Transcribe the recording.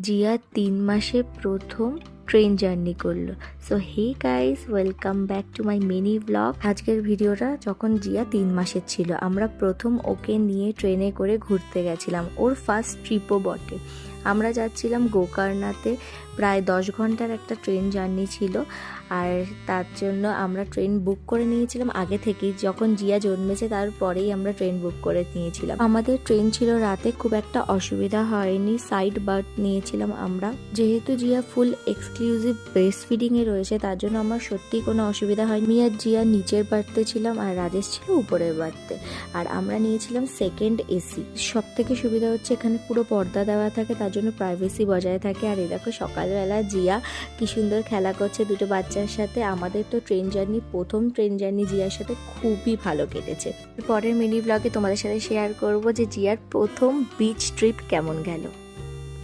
জিয়া ৩ মাসে প্রথম train journey করলো। So hey guys, welcome back to my mini blog. আজকের ভিডিওটা যখন জিয়া ৩ মাসের ছিল, আমরা প্রথম ওকে নিয়ে ট্রেনে করে ঘুরতে গেছিলাম। ওর ফার্স্ট ট্রিপও বটে। আমরা যাচ্ছিলাম গোকর্ণাতে। প্রায় 10 ঘন্টার একটা ট্রেন জার্নি ছিল, আর তার জন্য আমরা ট্রেন বুক করে নিয়েছিলাম আগে থেকেই। যখন জিয়া জন্মেছে তারপরেই আমরা ট্রেন বুক করে নিয়েছিলাম। আমাদের ট্রেন ছিল রাতে, খুব একটা অসুবিধা হয়নি। সাইড বার্থ নিয়েছিলাম আমরা। যেহেতু জিয়া ফুল এক্সক্লুসিভ ব্রেস্ট ফিডিংয়ে রয়েছে, তার জন্য আমার সত্যি কোনো অসুবিধা হয়নি। আমি আর জিয়া নিচের বার্থে ছিলাম, আর রাজেশ ছিল উপরের বার্থে। আর আমরা নিয়েছিলাম সেকেন্ড এসি। সব থেকে সুবিধা হচ্ছে এখানে পুরো পর্দা দেওয়া থাকে, তার জন্য প্রাইভেসি বজায় থাকে। আর এই দেখো সকালবেলা জিয়া কি সুন্দর খেলা করছে দুটো বাচ্চার সাথে। আমাদের তো প্রথম ট্রেন জার্নি জিয়ার সাথে খুবই ভালো কেটেছে। পরের মিনি ব্লগে তোমাদের সাথে শেয়ার করব যে জিয়ার প্রথম বিচ ট্রিপ কেমন গেল।